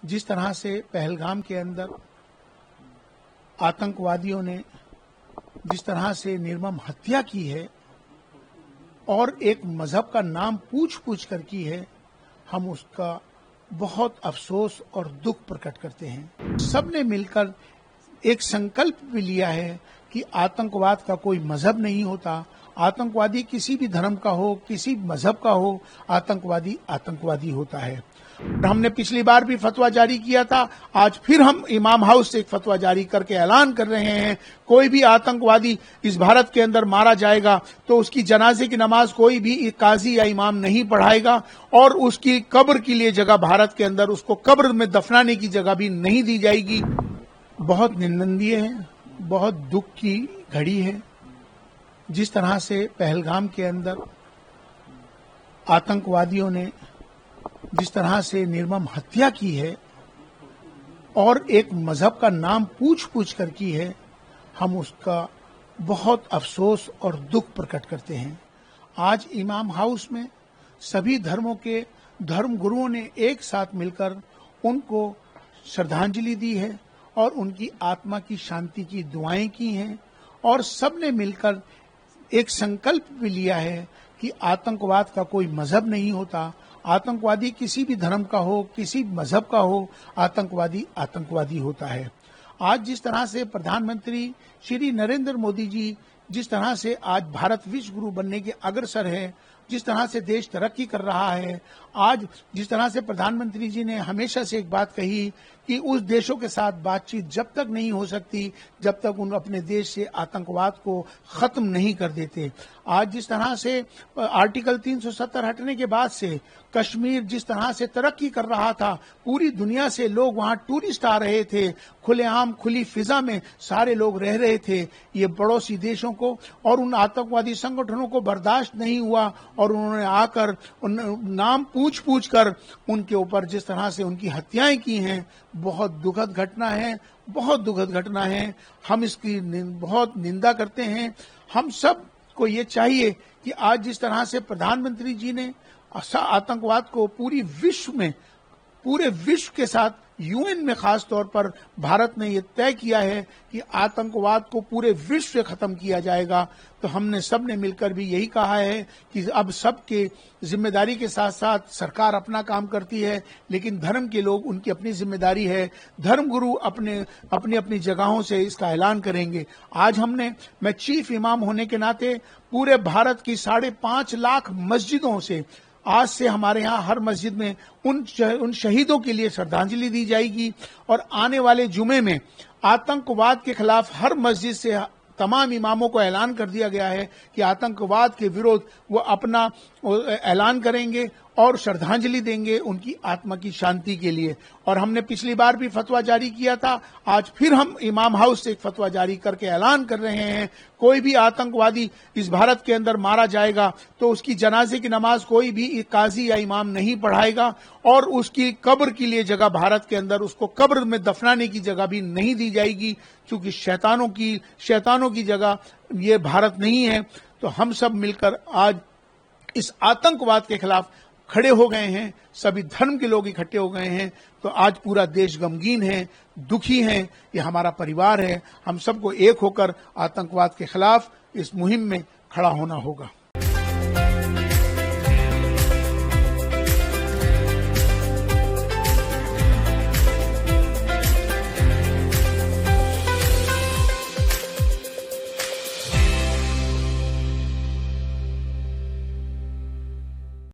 जिस तरह से पहलगाम के अंदर आतंकवादियों ने जिस तरह से निर्मम हत्या की है और एक मजहब का नाम पूछ पूछ कर की है, हम उसका बहुत अफसोस और दुख प्रकट करते हैं। सबने मिलकर एक संकल्प भी लिया है कि आतंकवाद का कोई मजहब नहीं होता, आतंकवादी किसी भी धर्म का हो, किसी मजहब का हो, आतंकवादी आतंकवादी होता है। हमने पिछली बार भी फतवा जारी किया था, आज फिर हम इमाम हाउस से एक फतवा जारी करके ऐलान कर रहे हैं, कोई भी आतंकवादी इस भारत के अंदर मारा जाएगा तो उसकी जनाजे की नमाज कोई भी काजी या इमाम नहीं पढ़ाएगा और उसकी कब्र के लिए जगह भारत के अंदर उसको कब्र में दफनाने की जगह भी नहीं दी जाएगी। बहुत निंदनीय है, बहुत दुख की घड़ी है। जिस तरह से पहलगाम के अंदर आतंकवादियों ने जिस तरह से निर्मम हत्या की है और एक मजहब का नाम पूछ पूछ कर की है, हम उसका बहुत अफसोस और दुख प्रकट करते हैं। आज इमाम हाउस में सभी धर्मों के धर्म गुरुओं ने एक साथ मिलकर उनको श्रद्धांजलि दी है और उनकी आत्मा की शांति की दुआएं की हैं और सबने मिलकर एक संकल्प भी लिया है कि आतंकवाद का कोई मजहब नहीं होता, आतंकवादी किसी भी धर्म का हो, किसी मजहब का हो, आतंकवादी आतंकवादी होता है। आज जिस तरह से प्रधानमंत्री श्री नरेंद्र मोदी जी जिस तरह से आज भारत विश्व गुरु बनने के अग्रसर है, जिस तरह से देश तरक्की कर रहा है, आज जिस तरह से प्रधानमंत्री जी ने हमेशा से एक बात कही कि उस देशों के साथ बातचीत जब तक नहीं हो सकती जब तक उन अपने देश से आतंकवाद को खत्म नहीं कर देते। आज जिस तरह से आर्टिकल 370 हटने के बाद से कश्मीर जिस तरह से तरक्की कर रहा था, पूरी दुनिया से लोग वहां टूरिस्ट आ रहे थे, खुलेआम खुली फिजा में सारे लोग रह रहे थे, ये पड़ोसी देशों को और उन आतंकवादी संगठनों को बर्दाश्त नहीं हुआ और उन्होंने आकर उन नाम पूछ पूछ कर उनके ऊपर जिस तरह से उनकी हत्याएं की हैं, बहुत दुखद घटना है, बहुत दुखद घटना है। हम इसकी बहुत निंदा करते हैं। हम सब को ये चाहिए कि आज जिस तरह से प्रधानमंत्री जी ने आतंकवाद को पूरे विश्व के साथ यूएन में खास तौर पर भारत ने ये तय किया है कि आतंकवाद को पूरे विश्व से खत्म किया जाएगा, तो हमने सबने मिलकर भी यही कहा है कि अब सबके जिम्मेदारी के साथ साथ सरकार अपना काम करती है, लेकिन धर्म के लोग उनकी अपनी जिम्मेदारी है, धर्म गुरु अपनी अपनी जगहों से इसका ऐलान करेंगे। आज मैं चीफ इमाम होने के नाते पूरे भारत की 5.5 लाख मस्जिदों से आज से हमारे यहाँ हर मस्जिद में उन शहीदों के लिए श्रद्धांजलि दी जाएगी और आने वाले जुमे में आतंकवाद के खिलाफ हर मस्जिद से तमाम इमामों को ऐलान कर दिया गया है कि आतंकवाद के विरोध वो अपना ऐलान करेंगे और श्रद्धांजलि देंगे उनकी आत्मा की शांति के लिए। और हमने पिछली बार भी फतवा जारी किया था, आज फिर हम इमाम हाउस से एक फतवा जारी करके ऐलान कर रहे हैं, कोई भी आतंकवादी इस भारत के अंदर मारा जाएगा तो उसकी जनाजे की नमाज कोई भी काजी या इमाम नहीं पढ़ाएगा और उसकी कब्र के लिए जगह भारत के अंदर उसको कब्र में दफनाने की जगह भी नहीं दी जाएगी, क्योंकि शैतानों की जगह ये भारत नहीं है। तो हम सब मिलकर आज इस आतंकवाद के खिलाफ खड़े हो गए हैं, सभी धर्म के लोग इकट्ठे हो गए हैं। तो आज पूरा देश गमगीन है, दुखी है, ये हमारा परिवार है। हम सबको एक होकर आतंकवाद के खिलाफ इस मुहिम में खड़ा होना होगा।